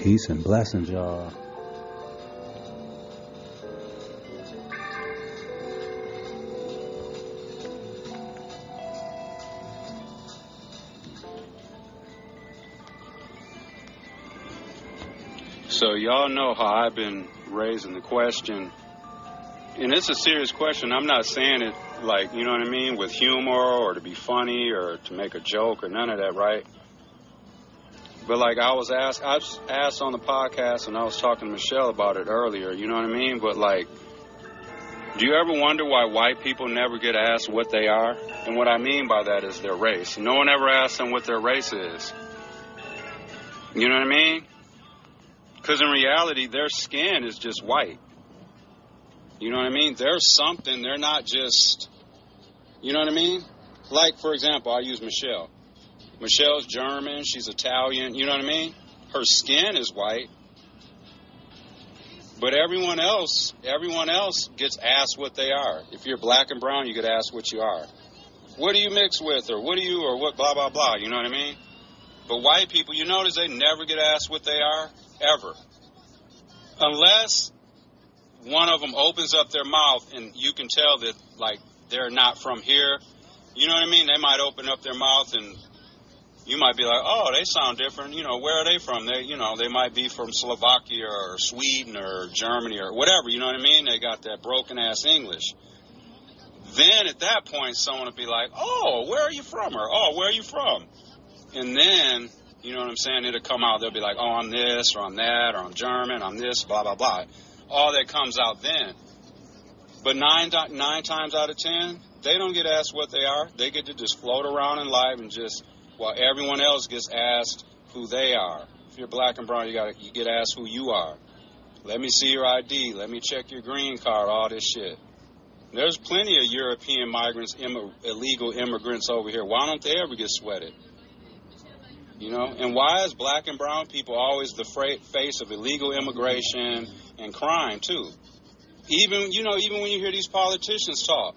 Peace and blessings, y'all. So y'all know how I've been raising the question, and it's a serious question. I'm not saying it like, you know what I mean, with humor or to be funny or to make a joke or none of that, right? But like I was asked on the podcast, and I was talking to Michelle about it earlier, you know what I mean? But like, do you ever wonder why white people never get asked what they are? And what I mean by that is their race. No one ever asks them what their race is. You know what I mean? Because in reality, their skin is just white. You know what I mean? There's something. They're not just, you know what I mean? Like, for example, I'll use Michelle. Michelle's German. She's Italian. You know what I mean? Her skin is white. But everyone else gets asked what they are. If you're black and brown, you get asked what you are. What do you mix with? Or what do you, or what, blah, blah, blah. You know what I mean? But white people, you notice they never get asked what they are, ever. Unless one of them opens up their mouth and you can tell that, like, they're not from here. You know what I mean? They might open up their mouth and you might be like, oh, they sound different. You know, where are they from? They, you know, they might be from Slovakia or Sweden or Germany or whatever. You know what I mean? They got that broken-ass English. Then at that point, someone will be like, oh, where are you from? Or, oh, where are you from? And then, you know what I'm saying, it'll come out. They'll be like, oh, I'm this or I'm that or I'm German, I'm this, blah, blah, blah. All that comes out then. But nine times out of 10, they don't get asked what they are. They get to just float around in life and just, while everyone else gets asked who they are. If you're black and brown, you get asked who you are. Let me see your ID. Let me check your green card, all this shit. There's plenty of European migrants, illegal immigrants over here. Why don't they ever get sweated? You know, and why is black and brown people always the face of illegal immigration and crime, too? Even when you hear these politicians talk,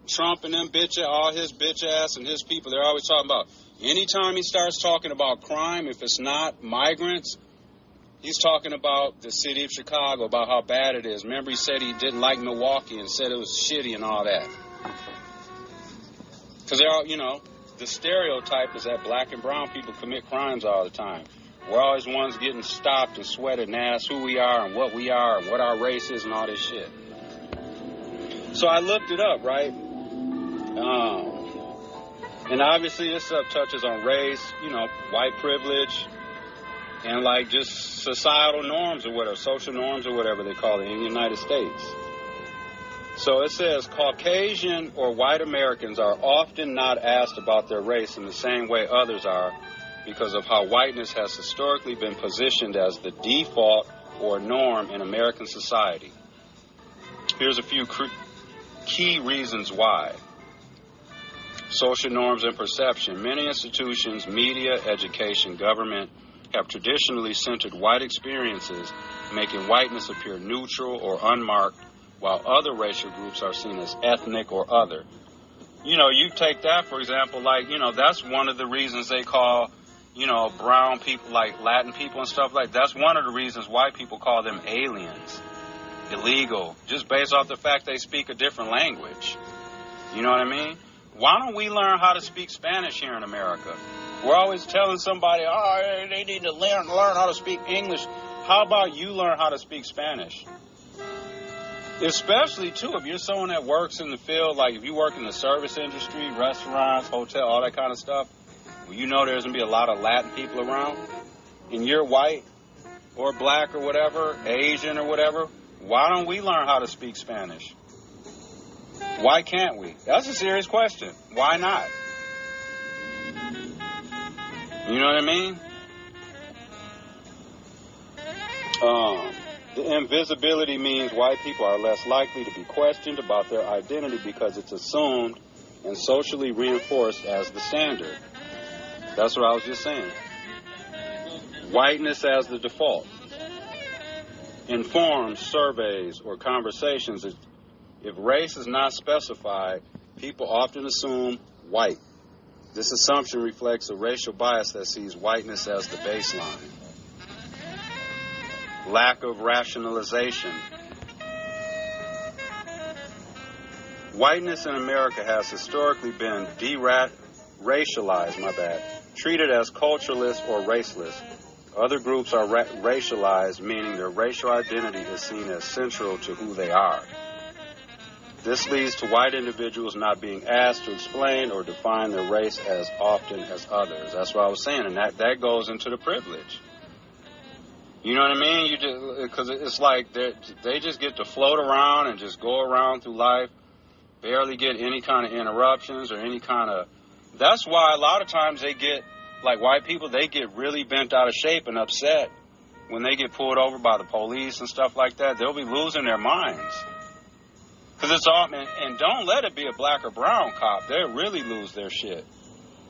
Trump and them all his bitch ass and his people, they're always talking about, anytime he starts talking about crime, if it's not migrants, he's talking about the city of Chicago, about how bad it is. Remember, he said he didn't like Milwaukee and said it was shitty and all that. Because they're all, you know, the stereotype is that black and brown people commit crimes all the time. We're always ones getting stopped and sweated and asked who we are and what our race is and all this shit. So I looked it up, right? And obviously this stuff touches on race, you know, white privilege, and like just societal norms or whatever, social norms or whatever they call it in the United States. So it says Caucasian or white Americans are often not asked about their race in the same way others are because of how whiteness has historically been positioned as the default or norm in American society. Here's a few key reasons why. Social norms and perception. Many institutions, media, education, government have traditionally centered white experiences, making whiteness appear neutral or unmarked, while other racial groups are seen as ethnic or other. You know, you take that, for example, like, you know, that's one of the reasons they call, you know, brown people, like Latin people and stuff like that. That's one of the reasons white people call them aliens, illegal, just based off the fact they speak a different language. You know what I mean? Why don't we learn how to speak Spanish here in America? We're always telling somebody, oh, they need to learn how to speak English. How about you learn how to speak Spanish? Especially, too, if you're someone that works in the field, like if you work in the service industry, restaurants, hotel, all that kind of stuff, well, you know there's going to be a lot of Latin people around, and you're white or black or whatever, Asian or whatever, why don't we learn how to speak Spanish? Why can't we? That's a serious question. Why not? You know what I mean? The invisibility means white people are less likely to be questioned about their identity because it's assumed and socially reinforced as the standard. That's what I was just saying. Whiteness as the default. In forums, surveys, or conversations, if race is not specified, people often assume white. This assumption reflects a racial bias that sees whiteness as the baseline. lack of rationalization. Whiteness in America has historically been racialized, treated as culturalist or raceless. Other groups are racialized, meaning their racial identity is seen as central to who they are. This leads to white individuals not being asked to explain or define their race as often as others. That's what I was saying, and that goes into the privilege. You know what I mean? Because it's like they just get to float around and just go around through life, barely get any kind of interruptions or any kind of... That's why a lot of times they get, like white people, they get really bent out of shape and upset when they get pulled over by the police and stuff like that. They'll be losing their minds. Because it's all, and don't let it be a black or brown cop. They'll really lose their shit.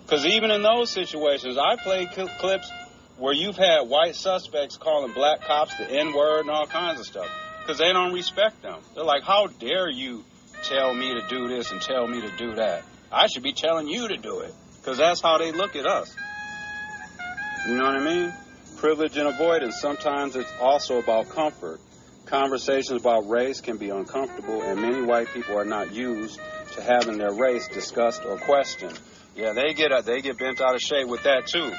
Because even in those situations, I played clips where you've had white suspects calling black cops the N-word and all kinds of stuff. Because they don't respect them. They're like, how dare you tell me to do this and tell me to do that? I should be telling you to do it. Because that's how they look at us. You know what I mean? Privilege and avoidance. Sometimes it's also about comfort. Conversations about race can be uncomfortable, and many white people are not used to having their race discussed or questioned. Yeah, they get bent out of shape with that too.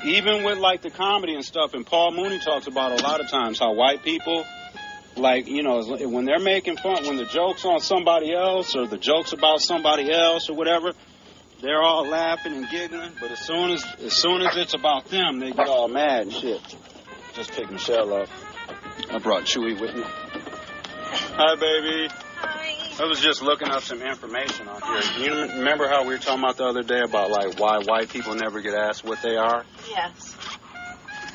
Even with like the comedy and stuff, and Paul Mooney talks about a lot of times how white people, like, you know, when they're making fun, when the joke's on somebody else or the joke's about somebody else or whatever, they're all laughing and giggling. But as soon as it's about them, they get all mad and shit. Just pick Michelle up. I brought Chewy with me. Hi, baby. Hi. I was just looking up some information on here. You remember how we were talking about the other day about, like, why white people never get asked what they are? Yes.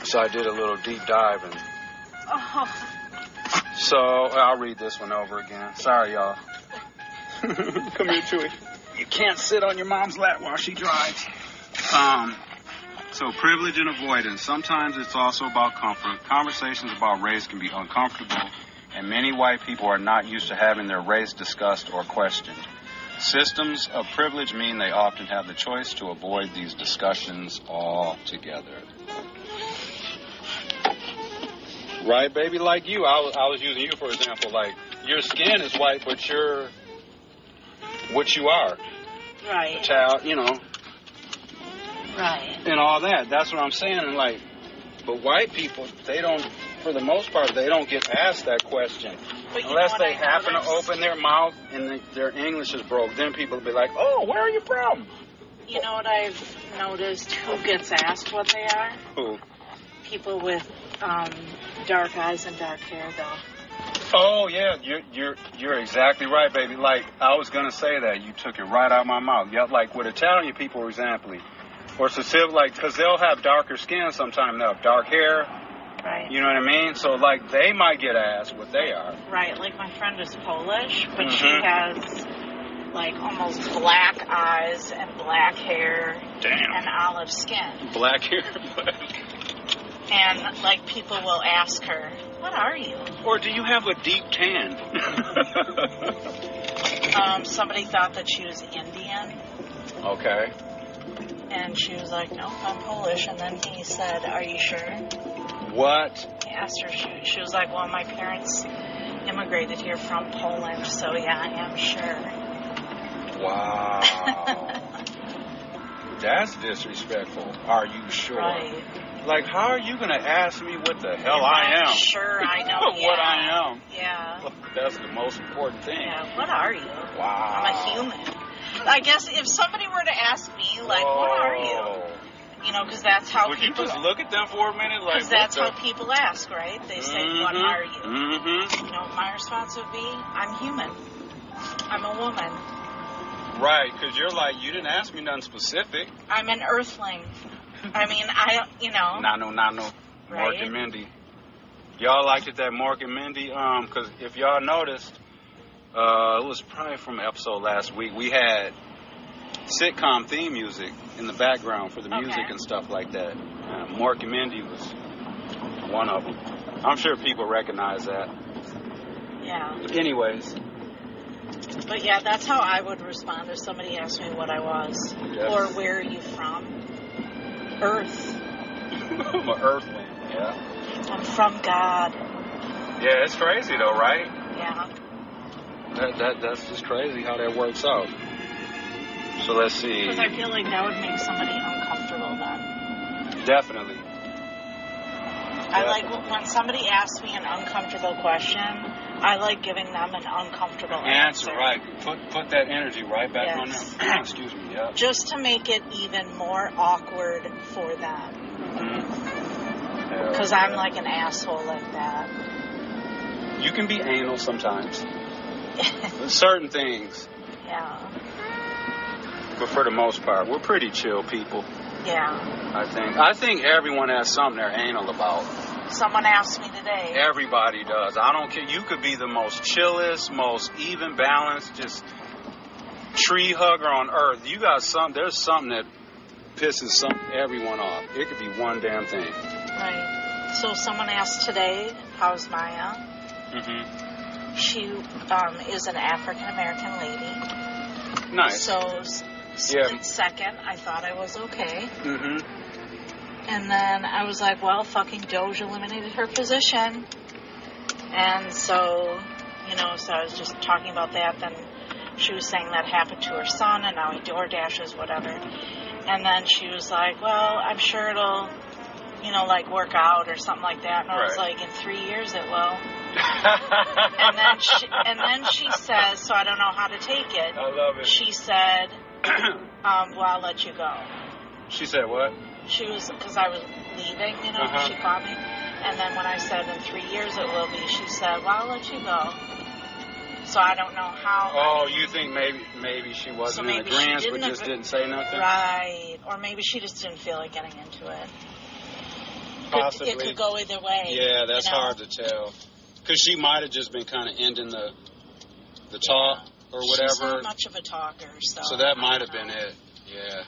So I did a little deep dive. And Oh. so I'll read this one over again. Sorry, y'all. Come here, Chewy. You can't sit on your mom's lap while she drives. So privilege and avoidance. Sometimes it's also about comfort. Conversations about race can be uncomfortable, and many white people are not used to having their race discussed or questioned. Systems of privilege mean they often have the choice to avoid these discussions altogether. Right, baby? Like you. I was using you for example. Like, your skin is white, but you're what you are. Right. A child, you know. Right. And all that. That's what I'm saying. And like, but white people, they don't, for the most part, they don't get asked that question. Unless they happen to open their mouth and their English is broke. Then people will be like, oh, where are you from? You know what I've noticed? Who gets asked what they are? Who? People with dark eyes and dark hair, though. Oh, yeah, you're exactly right, baby. Like, I was going to say that. You took it right out of my mouth. Yeah, like with Italian people, for example, or Sicilian, like, because they'll have darker skin sometimes. They'll have dark hair. Right. You know what I mean? So, like, they might get asked what they are. Right. Like, my friend is Polish, but she has, like, almost black eyes and black hair. Damn. And olive skin. Black hair. And, like, people will ask her, what are you? Or do you have a deep tan? Somebody thought that she was Indian. Okay. And she was like, no, I'm Polish. And then he said, are you sure? What? He asked her. She was like, well, my parents immigrated here from Poland, so yeah, I am sure. Wow. That's disrespectful. Are you sure? Right. Like, how are you going to ask me what the hell I am? Sure, I know. What I am. Yeah. That's the most important thing. Yeah, what are you? Wow. I'm a human. I guess if somebody were to ask me, like, what are you? You know, because that's how Would people... you just look at them for a minute? Like, because that's how people ask, right? They say, what are you? Mm-hmm. You know, my response would be, I'm human. I'm a woman. Right, because you're like, you didn't ask me nothing specific. I'm an earthling. I mean, you know. Nano. Right? Mork and Mindy. Y'all liked it, that Mork and Mindy? Because if y'all noticed, it was probably from an episode last week, we had sitcom theme music in the background for the music and stuff like that. Mork and Mindy was one of them. I'm sure people recognize that. Yeah. Anyways. But yeah, that's how I would respond if somebody asked me what I was. Yes. Or where are you from? Earth. I'm an earthling, yeah. I'm from God. Yeah, it's crazy though, right? Yeah. That's just crazy how that works out. So let's see. Because I feel like that would make somebody uncomfortable then. Definitely. I like when somebody asks me an uncomfortable question, I like giving them an uncomfortable answer. Right. Put that energy right back on Yes. them. Excuse me, yeah. Just to make it even more awkward for them. Because I'm like an asshole like that. You can be anal sometimes. Certain things. Yeah. But for the most part, we're pretty chill people. Yeah. I think everyone has something they're anal about. Someone asked me today. Everybody does. I don't care. You could be the most chillest, most even balanced, just tree hugger on earth. You got something. There's something that pisses everyone off. It could be one damn thing. Right. So someone asked today, how's Maya? Mm-hmm. She is an African American lady. Nice. So split second, I thought I was okay. Mm-hmm. And then I was like, well, fucking Doge eliminated her position. And so, so I was just talking about that. Then she was saying that happened to her son, and now he door dashes, whatever. And then she was like, well, I'm sure it'll, work out or something like that. And I was like, in 3 years it will. and then she says, so I don't know how to take it. I love it. She said, well, I'll let you go. She said what? She was, because I was leaving, she called me. And then when I said in 3 years it will be, she said, well, I'll let you go. So I don't know how. Oh, you think maybe she wasn't in agreement but just didn't say nothing? Right. Or maybe she just didn't feel like getting into it. Possibly. It could go either way. Yeah, that's hard to tell. Because she might have just been kind of ending the talk or whatever. She's not much of a talker, so that might have been it. Yeah.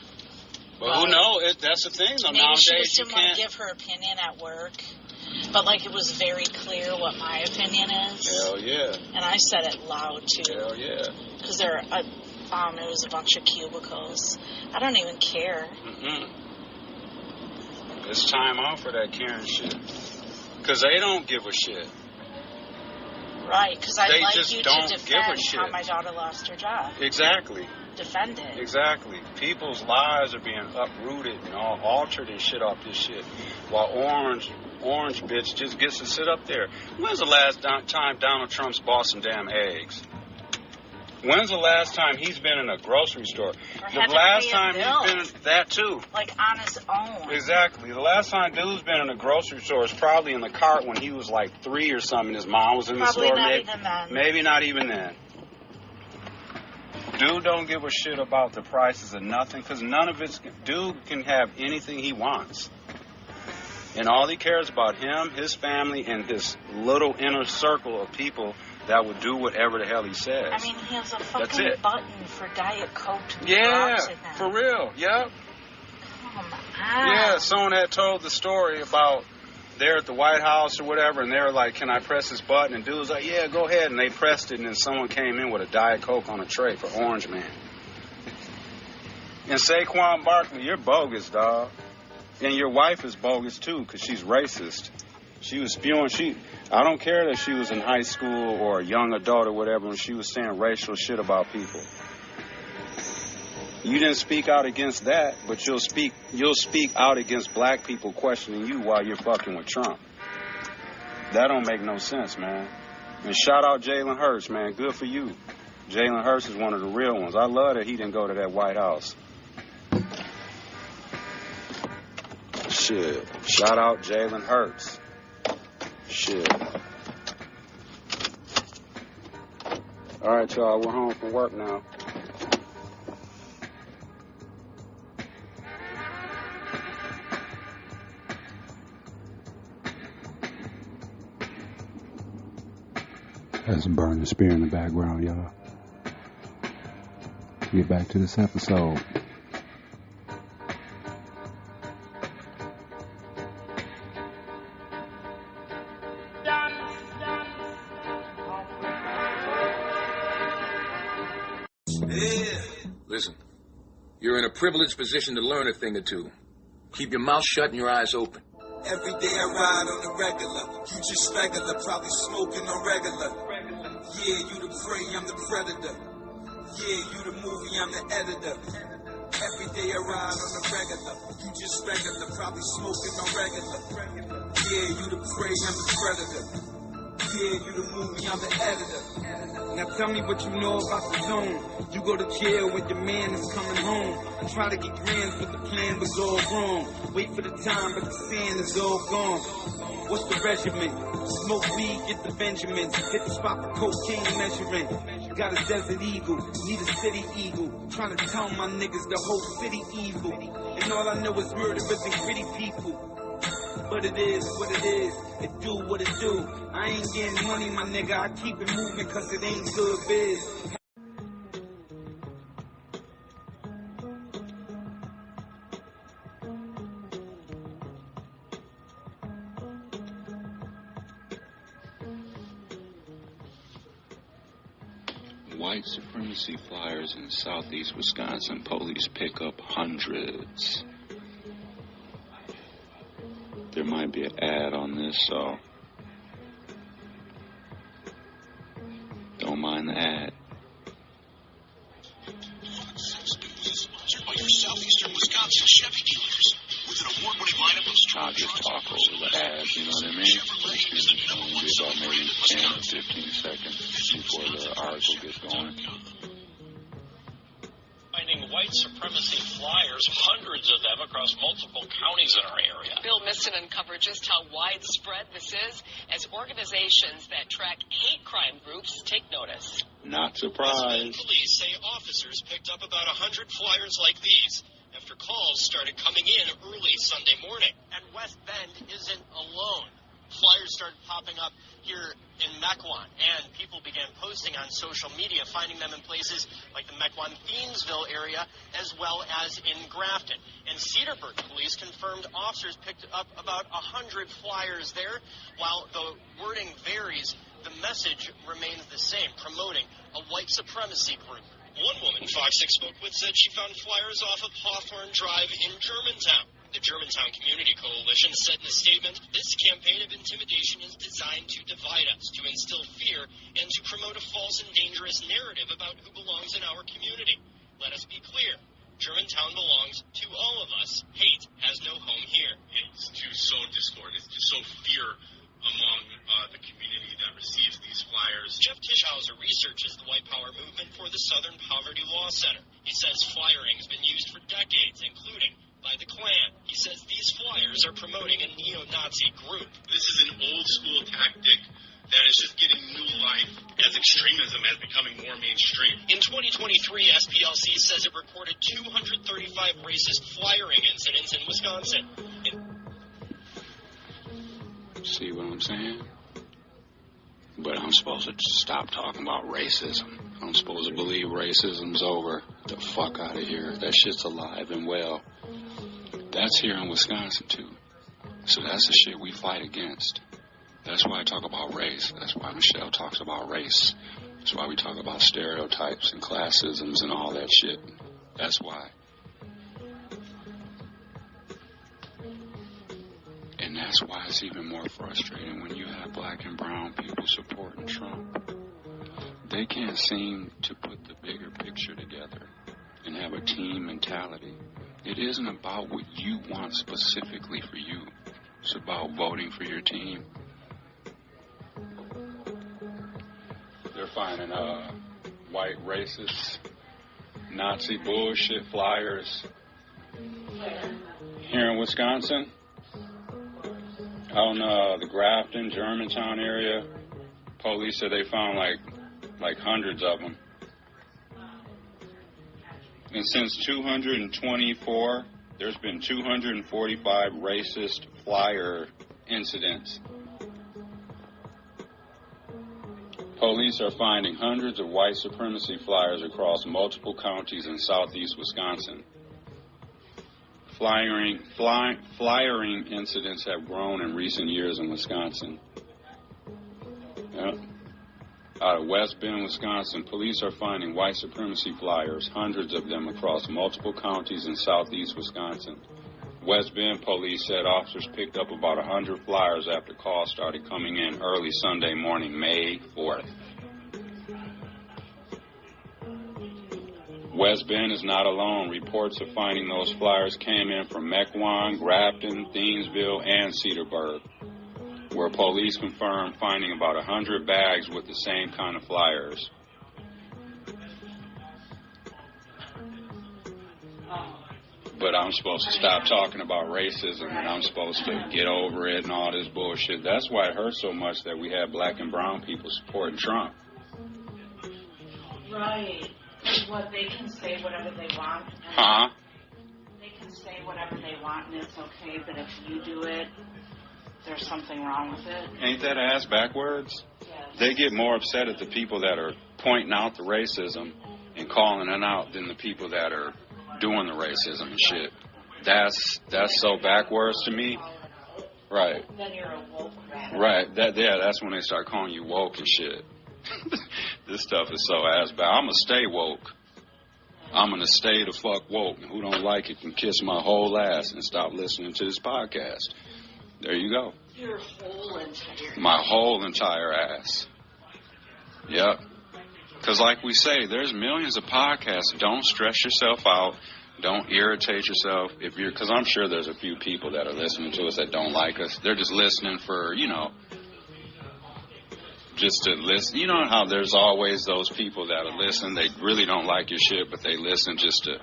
But who knows? That's the thing, though. Maybe nowadays she just didn't want to give her opinion at work. But, it was very clear what my opinion is. Hell yeah. And I said it loud, too. Hell yeah. Because it was a bunch of cubicles. I don't even care. Mm-mm. It's time out for that caring shit. Because they don't give a shit. Right, because I'd like just you don't to give a defend shit. how my daughter lost her job. Exactly. Defend it. Exactly. People's lives are being uprooted and all altered and shit off this shit. While orange bitch just gets to sit up there. When's the last time Donald Trump's bought some damn eggs? When's the last time he's been in a grocery store? The last time he's been in that too. On his own. Exactly. The last time dude's been in a grocery store is probably in the cart when he was 3 or something. His mom was in the store. Maybe not even then. Dude don't give a shit about the prices of nothing because none of it's... Dude can have anything he wants. And all he cares about him, his family, and his little inner circle of people that would do whatever the hell he says. I mean, he has a fucking button for Diet Coke. Yeah, for real. Yep. Come on. Yeah, someone had told the story about they're at the White House or whatever, and they were like, can I press this button? And dude was like, yeah, go ahead. And they pressed it, and then someone came in with a Diet Coke on a tray for Orange Man. And Saquon Barkley, you're bogus, dog. And your wife is bogus, too, because she's racist. She was spewing. I don't care that she was in high school or a young adult or whatever, and she was saying racial shit about people. You didn't speak out against that, but you'll speak out against black people questioning you while you're fucking with Trump. That don't make no sense, man. And shout out Jalen Hurts, man. Good for you. Jalen Hurts is one of the real ones. I love that he didn't go to that White House. Shit. Shout out Jalen Hurts. Shit. All right, y'all. We're home from work now. That's some burning spear in the background, y'all. Get back to this episode. Listen, you're in a privileged position to learn a thing or two. Keep your mouth shut and your eyes open. Every day I ride on the regular. You just regular, probably smoking on regular. Yeah, you the prey, I'm the predator. Yeah, you the movie, I'm the editor. Every day I ride on the regular. You just regular, probably smoking on regular. Yeah, you the prey, I'm the predator. Yeah, you the movie, I'm the editor. Now tell me what you know about the zone. You go to jail when your man is coming home. I try to get grands, but the plan was all wrong. Wait for the time, but the sand is all gone. What's the regimen? Smoke weed, get the Benjamins. Hit the spot for cocaine measuring. Got a desert eagle, need a city eagle. Trying to tell my niggas the whole city evil. And all I know is murderers and gritty people. But it is what it is, it do what it do. I ain't getting money, my nigga, I keep it moving cause it ain't good biz. White supremacy flyers in southeast Wisconsin. Police pick up hundreds. There might be an ad on this, so don't mind the ad. Sponsored by your southeastern Wisconsin Chevy dealers. With an award-winning lineup of strong I'll just trucks talk over the ad, you know what I mean? It's going to be about maybe 10 or 15 seconds before the article gets going. Finding white supremacy flyers, hundreds of them across multiple counties in our area. Bill Miston uncovered just how widespread this is as organizations that track hate crime groups take notice. Not surprised. Police say officers picked up about 100 flyers like these after calls started coming in early Sunday morning. And West Bend isn't alone. Flyers started popping up here in Mequon, and people began posting on social media, finding them in places like the Mequon-Thiensville area, as well as in Grafton. And Cedarburg police confirmed officers picked up about 100 flyers there. While the wording varies, the message remains the same, promoting a white supremacy group. One woman Fox 6 spoke with said she found flyers off of Hawthorne Drive in Germantown. The Germantown Community Coalition said in a statement, this campaign of intimidation is designed to divide us, to instill fear, and to promote a false and dangerous narrative about who belongs in our community. Let us be clear. Germantown belongs to all of us. Hate has no home here. It's to sow discord. It's to sow fear among the community that receives these flyers. Jeff Tischhauser researches the White Power movement for the Southern Poverty Law Center. He says flyering has been used for decades, including by the Klan. He says these flyers are promoting a neo-Nazi group. This is an old-school tactic that is just getting new life as extremism is becoming more mainstream. In 2023, SPLC says it recorded 235 racist flyering incidents in Wisconsin. See what I'm saying? But I'm supposed to stop talking about racism. I'm supposed to believe racism's over. Get the fuck out of here. That shit's alive and well. That's here in Wisconsin, too. So that's the shit we fight against. That's why I talk about race. That's why Michelle talks about race. That's why we talk about stereotypes and classisms and all that shit. That's why. And that's why it's even more frustrating when you have black and brown people supporting Trump. They can't seem to put the bigger picture together and have a team mentality. It isn't about what you want specifically for you. It's about voting for your team. They're finding white racist Nazi bullshit flyers here in Wisconsin. Out in the Grafton, Germantown area. Police said they found like hundreds of them. And since 224, there's been 245 racist flyer incidents. Police are finding hundreds of white supremacy flyers across multiple counties in southeast Wisconsin. Flyering incidents have grown in recent years in Wisconsin. Yep. Out of West Bend, Wisconsin, police are finding white supremacy flyers, hundreds of them across multiple counties in southeast Wisconsin. West Bend police said officers picked up about 100 flyers after calls started coming in early Sunday morning, May 4th. West Bend is not alone. Reports of finding those flyers came in from Mequon, Grafton, Thiensville, and Cedarburg, where police confirmed finding about 100 bags with the same kind of flyers. But I'm supposed to stop talking about racism, and I'm supposed to get over it and all this bullshit. That's why it hurts so much that we have black and brown people supporting Trump. Right. What they can say whatever they want. Huh? They can say whatever they want and it's okay, but if you do it, there's something wrong with it. Ain't that ass backwards? Yes. They get more upset at the people that are pointing out the racism and calling it out than the people that are doing the racism and shit. That's so backwards to me. Right. Then you're a woke radical. Right. That's when they start calling you woke and shit. This stuff is so ass bad. I'm going to stay woke. I'm going to stay the fuck woke. And who don't like it can kiss my whole ass and stop listening to this podcast. There you go. Your whole entire My whole entire ass. Yep. Because like we say, there's millions of podcasts. Don't stress yourself out. Don't irritate yourself. Because I'm sure there's a few people that are listening to us that don't like us. They're just listening for, just to listen. You know how there's always those people that are listening. They really don't like your shit, but they listen just so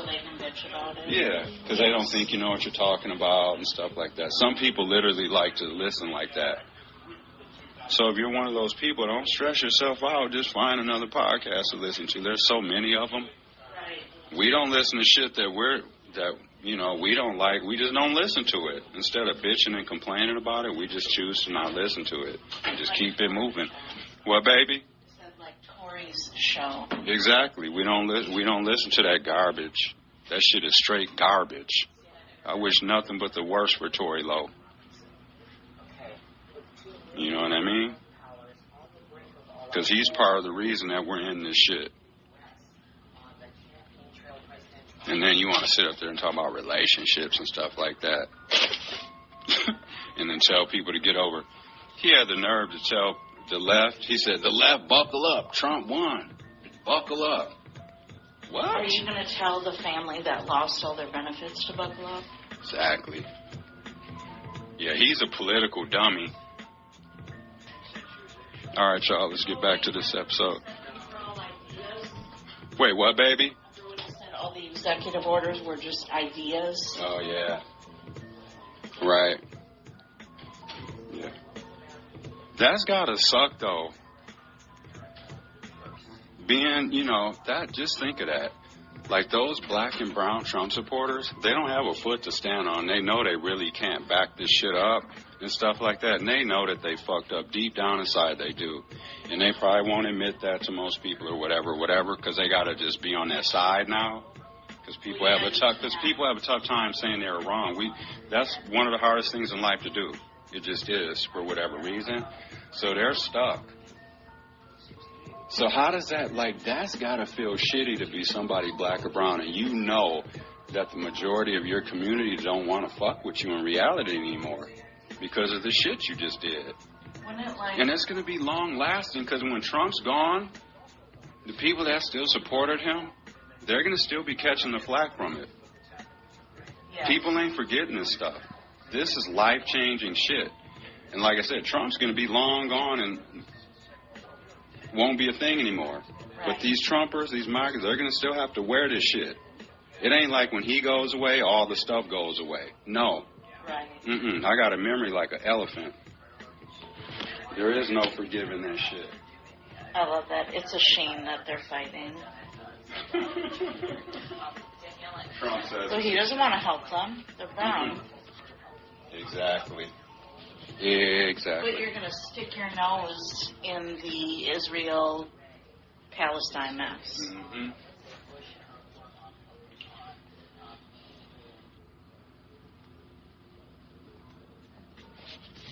they can bitch about it. Yeah, because they don't think you know what you're talking about and stuff like that. Some people literally like to listen like that. So if you're one of those people, don't stress yourself out. Just find another podcast to listen to. There's so many of them. Right. We don't listen to shit that we don't like. We just don't listen to it. Instead of bitching and complaining about it, we just choose to not listen to it and just keep it moving. What, baby? Said like Tori's show. Exactly. We don't listen to that garbage. That shit is straight garbage. I wish nothing but the worst for Tory Lowe. You know what I mean? Because he's part of the reason that we're in this shit. And then you want to sit up there and talk about relationships and stuff like that. And then tell people to get over. He had the nerve to tell the left. He said, the left, buckle up. Trump won. Buckle up. What? Are you going to tell the family that lost all their benefits to buckle up? Exactly. Yeah, he's a political dummy. All right, y'all, let's get back to this episode. Wait, what, baby? All the executive orders were just ideas. Oh, yeah. Right. Yeah. That's gotta suck, though. Being, just think of that. Like those black and brown Trump supporters, they don't have a foot to stand on. They know they really can't back this shit up and stuff like that. And they know that they fucked up. Deep down inside they do. And they probably won't admit that to most people or whatever, because they got to just be on their side now. Because people have a tough time saying they were wrong. That's one of the hardest things in life to do. It just is, for whatever reason. So they're stuck. So how does that, that's got to feel shitty to be somebody black or brown, and you know that the majority of your community don't want to fuck with you in reality anymore because of the shit you just did. And it's going to be long-lasting, because when Trump's gone, the people that still supported him, they're going to still be catching the flack from it. Yeah. People ain't forgetting this stuff. This is life-changing shit. And like I said, Trump's going to be long gone and won't be a thing anymore. Right. But these Trumpers, these markets, they're going to still have to wear this shit. It ain't like when he goes away, all the stuff goes away. No. Right. I got a memory like an elephant. There is no forgiving that shit. I love that. It's a shame that they're fighting. Trump says so he doesn't want to help them. They're brown. Exactly. But you're going to stick your nose in the Israel-Palestine mess. Mm-hmm.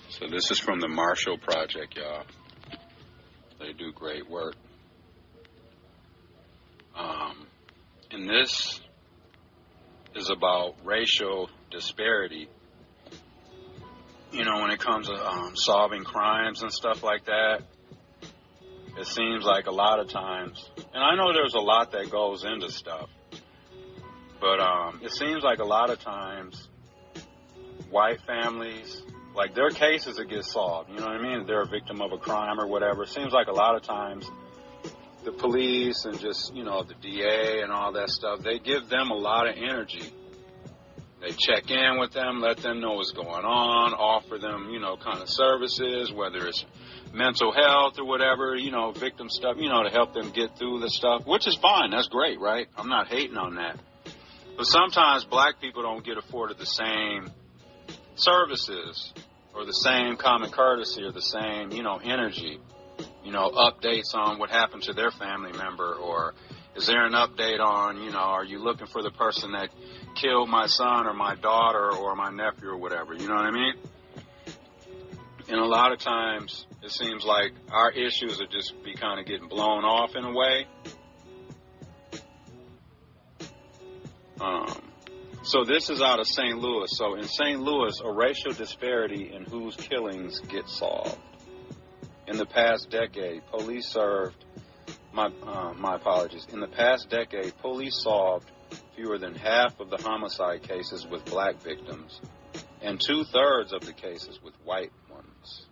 So this is from the Marshall Project, y'all. They do great work. And this is about racial disparity. You know, when it comes to solving crimes and stuff like that, it seems like a lot of times, and I know there's a lot that goes into stuff, but it seems like a lot of times white families, like their cases that get solved, you know what I mean? If they're a victim of a crime or whatever, it seems like a lot of times the police and just, you know, the DA and all that stuff, they give them a lot of energy. They check in with them, let them know what's going on, offer them, you know, kind of services, whether it's mental health or whatever, you know, victim stuff, you know, to help them get through the stuff, which is fine. That's great, right? I'm not hating on that. But sometimes black people don't get afforded the same services or the same common courtesy or the same, you know, energy, you know, updates on what happened to their family member, or is there an update on, you know, are you looking for the person that killed my son or my daughter or my nephew or whatever, you know what I mean? And a lot of times it seems like our issues are just be kind of getting blown off in a way. So this is out of St. Louis. So in St. Louis, a racial disparity in whose killings get solved. In the past decade, police solved fewer than half of the homicide cases with black victims and 2/3 of the cases with white ones.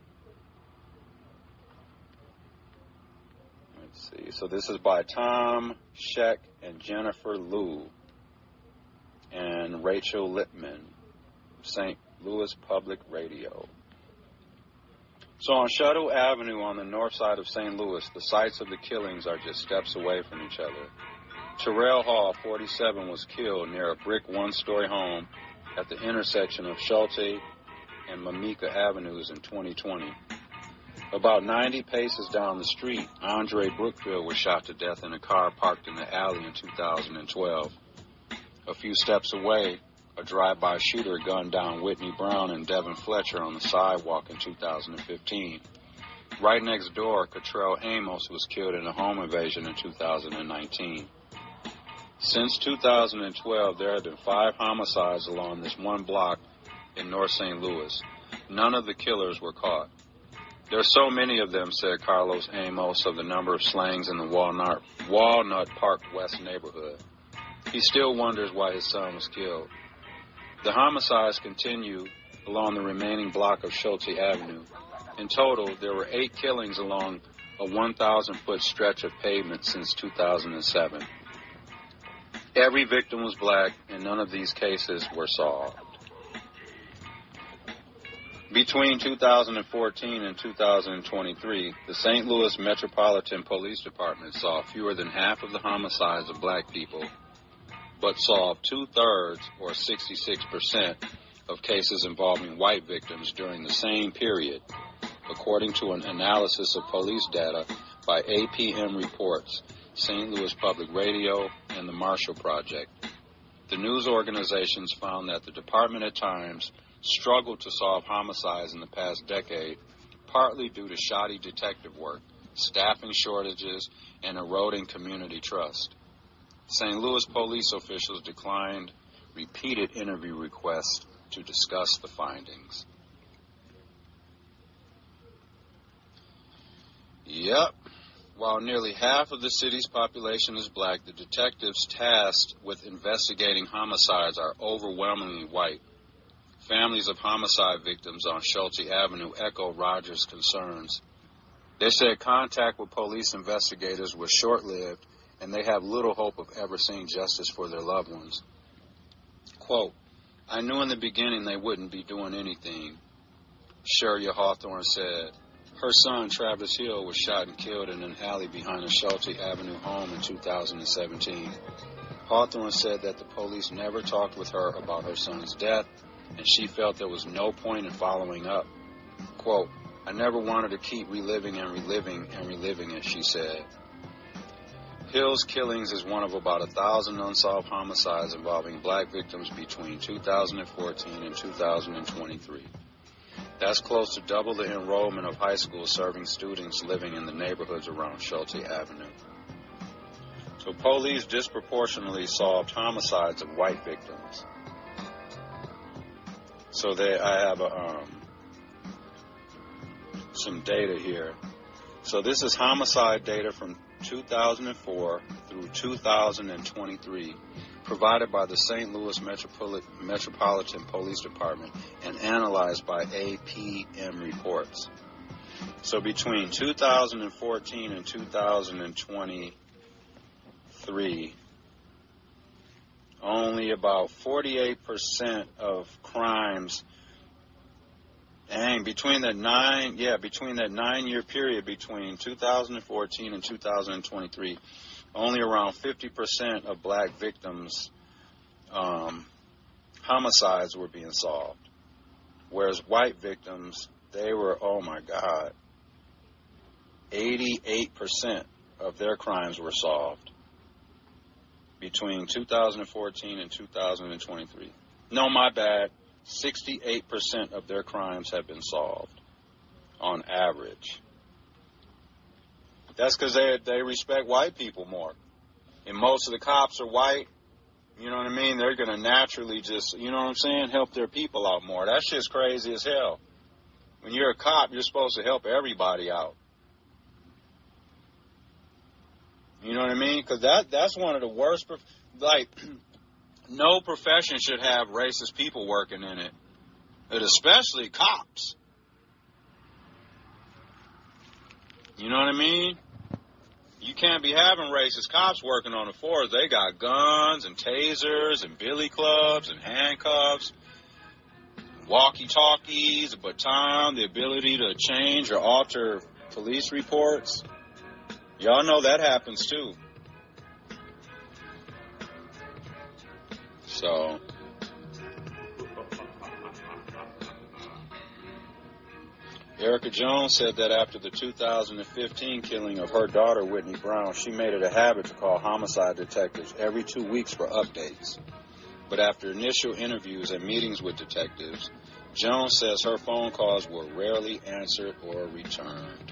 Let's see. So this is by Tom Scheck and Jennifer Liu and Rachel Lippman, St. Louis Public Radio. So on Shuttle Avenue on the north side of St. Louis, the sites of the killings are just steps away from each other. Terrell Hall, 47, was killed near a brick one-story home at the intersection of Schulte and Mamika Avenues in 2020. About 90 paces down the street, Andre Brookfield was shot to death in a car parked in the alley in 2012. A few steps away, a drive-by shooter gunned down Whitney Brown and Devin Fletcher on the sidewalk in 2015. Right next door, Cottrell Amos was killed in a home invasion in 2019. Since 2012, there have been 5 homicides along this one block in North St. Louis. None of the killers were caught. There are so many of them, said Carlos Amos of the number of slayings in the Walnut Park West neighborhood. He still wonders why his son was killed. The homicides continue along the remaining block of Schulte Avenue. In total, there were 8 killings along a 1,000-foot stretch of pavement since 2007. Every victim was black, and none of these cases were solved. Between 2014 and 2023, the St. Louis Metropolitan Police Department saw fewer than half of the homicides of black people, but solved 2/3, or 66%, of cases involving white victims during the same period, according to an analysis of police data by APM Reports, St. Louis Public Radio, and the Marshall Project. The news organizations found that the department at times struggled to solve homicides in the past decade, partly due to shoddy detective work, staffing shortages, and eroding community trust. St. Louis police officials declined repeated interview requests to discuss the findings. Yep. While nearly half of the city's population is black, the detectives tasked with investigating homicides are overwhelmingly white. Families of homicide victims on Schulte Avenue echo Rogers' concerns. They said contact with police investigators was short-lived, and they have little hope of ever seeing justice for their loved ones. Quote, I knew in the beginning they wouldn't be doing anything, Sheria Hawthorne said. Her son, Travis Hill, was shot and killed in an alley behind a Schulte Avenue home in 2017. Hawthorne said that the police never talked with her about her son's death, and she felt there was no point in following up. Quote, I never wanted to keep reliving and reliving and reliving it, she said. Hill's killings is one of about 1,000 unsolved homicides involving black victims between 2014 and 2023. That's close to double the enrollment of high schools serving students living in the neighborhoods around Schulte Avenue. So police disproportionately solved homicides of white victims. So I have some data here. So this is homicide data from 2004 through 2023, provided by the St. Louis Metropolitan Police Department and analyzed by APM Reports. So between 2014 and 2023, only about 48% of crimes, between that 9-year period between 2014 and 2023, only around 50% of black victims' homicides were being solved. Whereas white victims, they were, 88% of their crimes were solved between 2014 and 2023. No, my bad. 68% of their crimes have been solved on average. That's because they respect white people more. And most of the cops are white. You know what I mean? They're going to naturally just, you know what I'm saying, help their people out more. That shit's crazy as hell. When you're a cop, you're supposed to help everybody out. You know what I mean? Because that's one of the worst, no profession should have racist people working in it, but especially cops. You know what I mean? You can't be having racist cops working on the force. They got guns and tasers and billy clubs and handcuffs, walkie-talkies, a baton, the ability to change or alter police reports. Y'all know that happens too. So, Erica Jones said that after the 2015 killing of her daughter, Whitney Brown, she made it a habit to call homicide detectives every 2 weeks for updates. But after initial interviews and meetings with detectives, Jones says her phone calls were rarely answered or returned.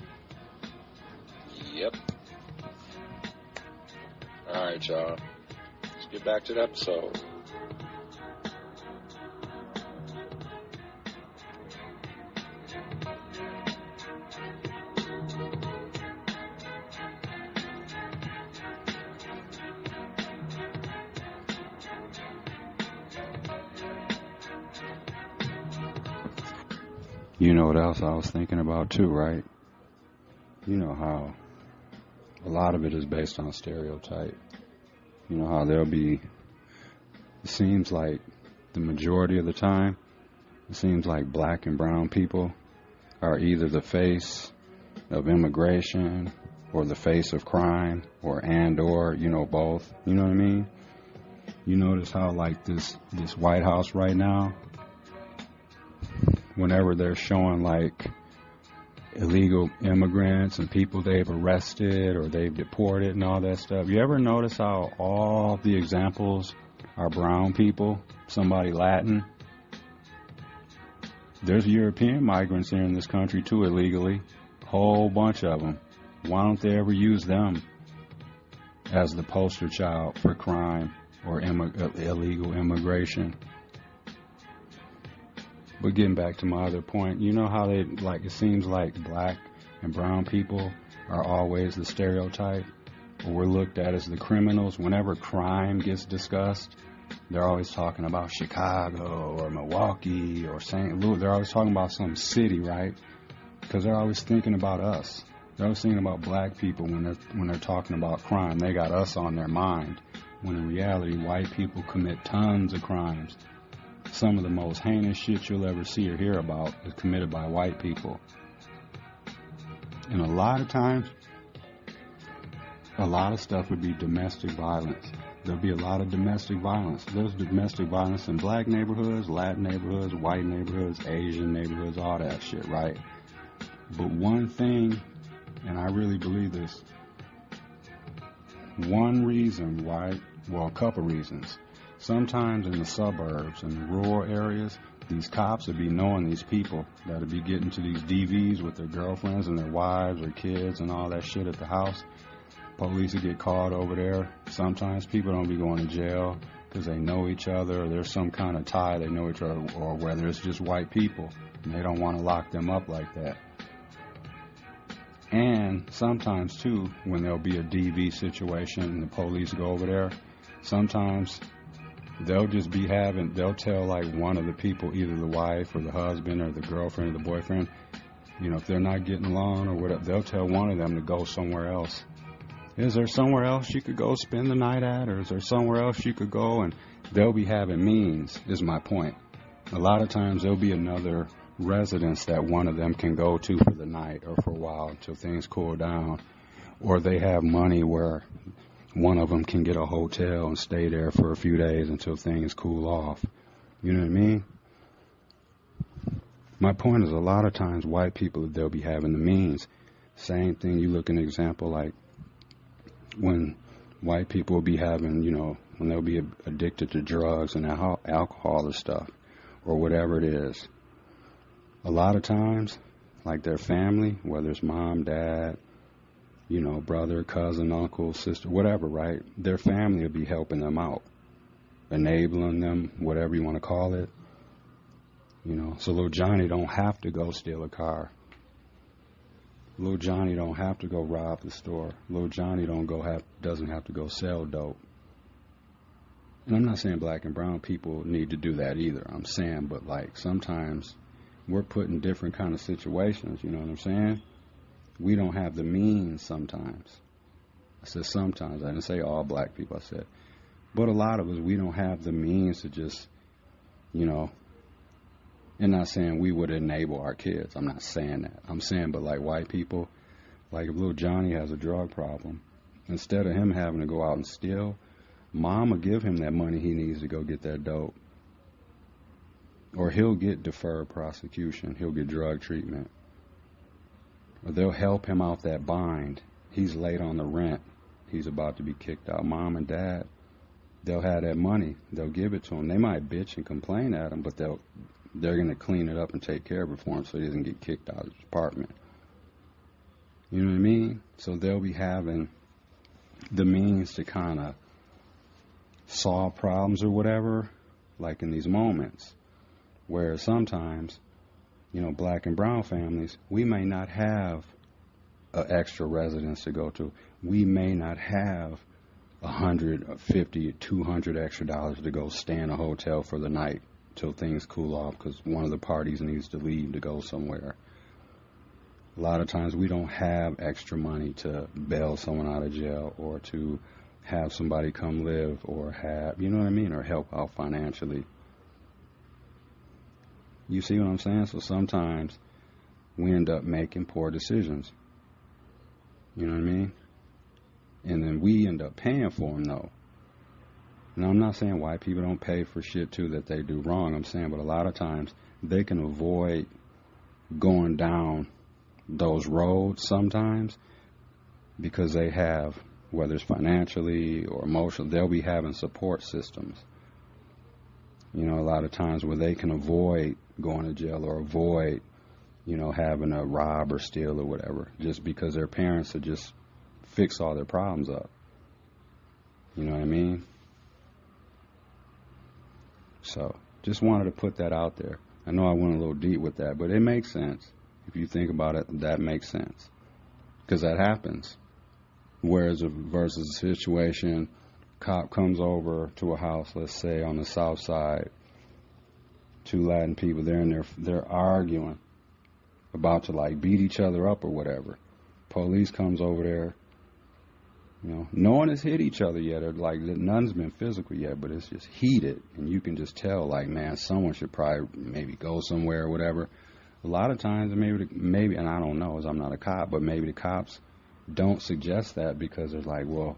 Yep. All right, y'all. Let's get back to the episode. You know what else I was thinking about too, right? You know how a lot of it is based on stereotype. You know how it seems like the majority of the time, it seems like black and brown people are either the face of immigration or the face of crime or both. You know what I mean? You notice how like this White House right now, whenever they're showing like illegal immigrants and people they've arrested or they've deported and all that stuff, you ever notice how all the examples are brown people, somebody Latin? There's European migrants here in this country too, illegally, whole bunch of them. Why don't they ever use them as the poster child for crime or illegal immigration? But getting back to my other point, you know how it seems like black and brown people are always the stereotype, or we're looked at as the criminals. Whenever crime gets discussed, they're always talking about Chicago or Milwaukee or St. Louis. They're always talking about some city, right? Because they're always thinking about us. They're always thinking about black people when they're talking about crime. They got us on their mind. When in reality, white people commit tons of crimes. Some of the most heinous shit you'll ever see or hear about is committed by white people. And a lot of times, a lot of stuff would be domestic violence. There'll be a lot of domestic violence. There's domestic violence in black neighborhoods, Latin neighborhoods, white neighborhoods, Asian neighborhoods, all that shit, right? But one thing, and I really believe this, one reason why, well, a couple reasons. Sometimes in the suburbs and the rural areas, these cops would be knowing these people that would be getting to these DVs with their girlfriends and their wives or kids and all that shit at the house. police will get called over there. Sometimes people don't be going to jail because they know each other, or there's some kind of tie, they know each other, or whether it's just white people and they don't want to lock them up like that. And sometimes too, when there'll be a DV situation and the police go over there, sometimes they'll tell like one of the people, either the wife or the husband or the girlfriend or the boyfriend, if they're not getting along or whatever, they'll tell one of them to go somewhere else. Is there somewhere else you could go spend the night at, or is there somewhere else you could go? And they'll be having means, is my point. A lot of times there'll be another residence that one of them can go to for the night or for a while until things cool down, or they have money where one of them can get a hotel and stay there for a few days until things cool off. You know what I mean? My point is, a lot of times white people, they'll be having the means. Same thing, you look at an example like when white people will be having, when they'll be addicted to drugs and alcohol and stuff, or whatever it is. A lot of times, like their family, whether it's mom, dad, brother, cousin, uncle, sister, whatever, right? Their family will be helping them out, enabling them, whatever you want to call it. So little Johnny don't have to go steal a car. Little Johnny don't have to go rob the store. Little Johnny doesn't have to go sell dope. And I'm not saying black and brown people need to do that either. I'm saying, but like sometimes we're put in different kind of situations, you know what I'm saying? We don't have the means sometimes. I said sometimes. I didn't say all black people, I said. But a lot of us, we don't have the means to just, and not saying we would enable our kids. I'm not saying that. I'm saying, but like white people, like if little Johnny has a drug problem, instead of him having to go out and steal, mom will give him that money he needs to go get that dope. Or he'll get deferred prosecution. He'll get drug treatment. Or they'll help him out that bind. He's late on the rent. He's about to be kicked out. Mom and dad, they'll have that money. They'll give it to him. They might bitch and complain at him, but they're going to clean it up and take care of it for him so he doesn't get kicked out of his apartment. You know what I mean? So they'll be having the means to kind of solve problems or whatever, like in these moments. Whereas sometimes, black and brown families, we may not have an extra residence to go to. We may not have $150, $200 extra dollars to go stay in a hotel for the night till things cool off because one of the parties needs to leave to go somewhere. A lot of times we don't have extra money to bail someone out of jail or to have somebody come live or or help out financially. You see what I'm saying? So sometimes we end up making poor decisions. You know what I mean? And then we end up paying for them, though. Now, I'm not saying white people don't pay for shit, too, that they do wrong. I'm saying, but a lot of times they can avoid going down those roads sometimes because they have, whether it's financially or emotionally, they'll be having support systems. A lot of times where they can avoid going to jail or avoid, having to rob or steal or whatever, just because their parents would just fix all their problems up. You know what I mean? So, just wanted to put that out there. I know I went a little deep with that, but it makes sense. If you think about it, that makes sense. Because that happens. Whereas versus a situation, cop comes over to a house, let's say on the south side, two Latin people, they're arguing, about to like beat each other up or whatever. Police comes over there, no one has hit each other yet, or like none's been physical yet, but it's just heated, and you can just tell, like, man, someone should probably maybe go somewhere or whatever. A lot of times, maybe, and I don't know, as I'm not a cop, but maybe the cops don't suggest that because they're like, well,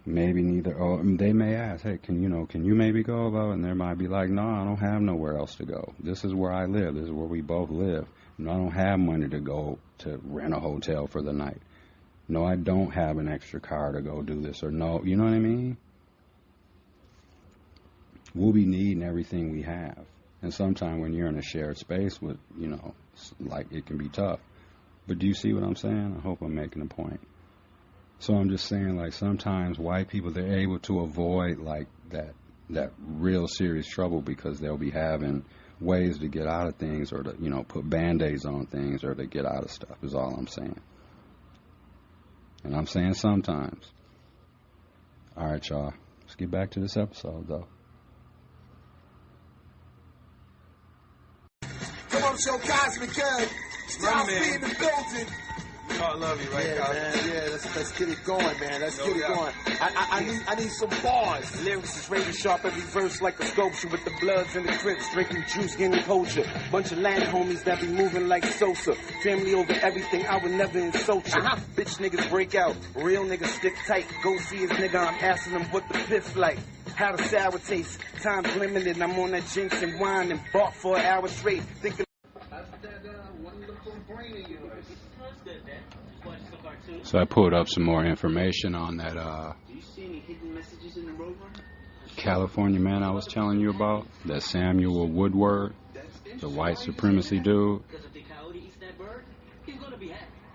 maybe neither, or they may ask, hey, can you maybe go about? And they might be like, no, I don't have nowhere else to go. This is where I live. This is where we both live. No, I don't have money to go to rent a hotel for the night. No, I don't have an extra car to go do this, or no, you know what I mean? We'll be needing everything we have. And sometimes when you're in a shared space with, like it can be tough. But do you see what I'm saying? I hope I'm making a point. So I'm just saying, like, sometimes white people, they're able to avoid, like, that real serious trouble because they'll be having ways to get out of things, or to, you know, put Band-Aids on things, or to get out of stuff, is all I'm saying. And I'm saying sometimes. All right, y'all. Let's get back to this episode, though. Come on, show Cosmic Good. Styles be in the building. I love you, right, yeah, man. Yeah, let's get it going, man. Let's get it going. I need some bars. Lyrics is razor sharp, every verse like a sculpture, with the Bloods and the Crips, drinking juice, getting culture. Bunch of land homies that be moving like Sosa. Family over everything, I would never insult you. Bitch niggas break out, real niggas stick tight. Go see his nigga, I'm asking him what the piff like. How the sour taste, time's limited, and I'm on that jinx and wine and bought for an hour straight. Thinking so I pulled up some more information on that California man I was telling you about, that Samuel Woodward, the white supremacy dude.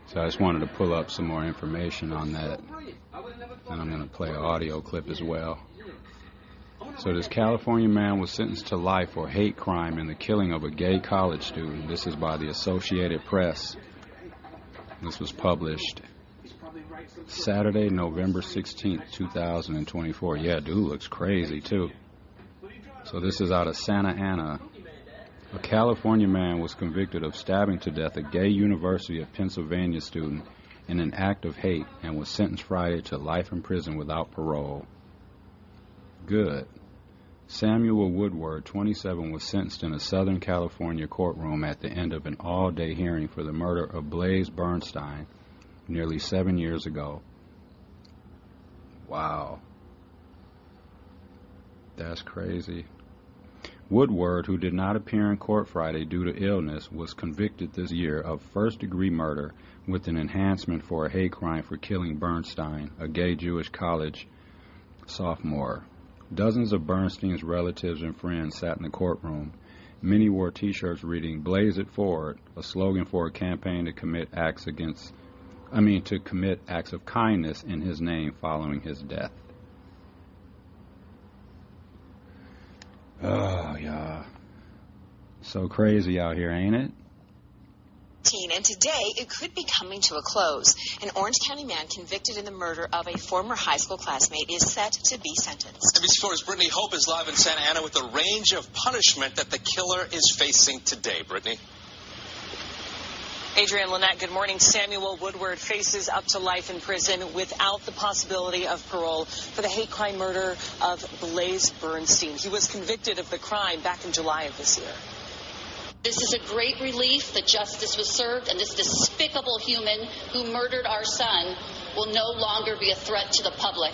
So I just wanted to pull up some more information on that, and I'm going to play an audio clip as well. So this California man was sentenced to life for hate crime in the killing of a gay college student. This is by the Associated Press. This was published Saturday, November 16th, 2024. Yeah, dude looks crazy, too. So this is out of Santa Ana. A California man was convicted of stabbing to death a gay University of Pennsylvania student in an act of hate and was sentenced Friday to life in prison without parole. Good. Samuel Woodward, 27, was sentenced in a Southern California courtroom at the end of an all-day hearing for the murder of Blaze Bernstein nearly 7 years ago. Wow. That's crazy. Woodward, who did not appear in court Friday due to illness, was convicted this year of first-degree murder with an enhancement for a hate crime for killing Bernstein, a gay Jewish college sophomore. Dozens of Bernstein's relatives and friends sat in the courtroom. Many wore T-shirts reading "Blaze it forward," a slogan for a campaign to commit acts of kindness in his name following his death. Oh, yeah. So crazy out here, ain't it? And today, it could be coming to a close. An Orange County man convicted in the murder of a former high school classmate is set to be sentenced. NBC4's Brittany Hope is live in Santa Ana with a range of punishment that the killer is facing today. Brittany? Adrienne Lynette, good morning. Samuel Woodward faces up to life in prison without the possibility of parole for the hate crime murder of Blaze Bernstein. He was convicted of the crime back in July of this year. This is a great relief that justice was served, and this despicable human who murdered our son will no longer be a threat to the public.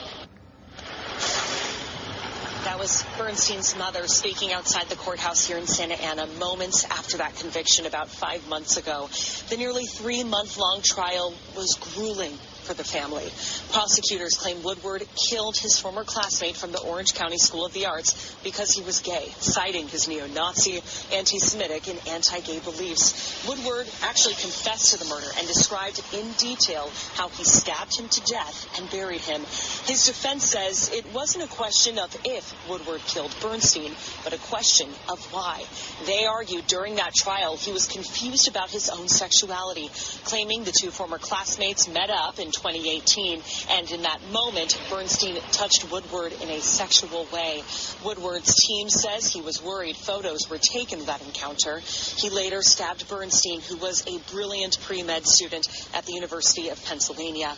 That was Bernstein's mother speaking outside the courthouse here in Santa Ana moments after that conviction about 5 months ago. The nearly 3-month-long trial was grueling for the family. Prosecutors claim Woodward killed his former classmate from the Orange County School of the Arts because he was gay, citing his neo-Nazi, anti-Semitic, and anti-gay beliefs. Woodward actually confessed to the murder and described in detail how he stabbed him to death and buried him. His defense says it wasn't a question of if Woodward killed Bernstein, but a question of why. They argued during that trial he was confused about his own sexuality, claiming the two former classmates met up in 2018, and in that moment, Bernstein touched Woodward in a sexual way. Woodward's team says he was worried photos were taken of that encounter. He later stabbed Bernstein, who was a brilliant pre-med student at the University of Pennsylvania.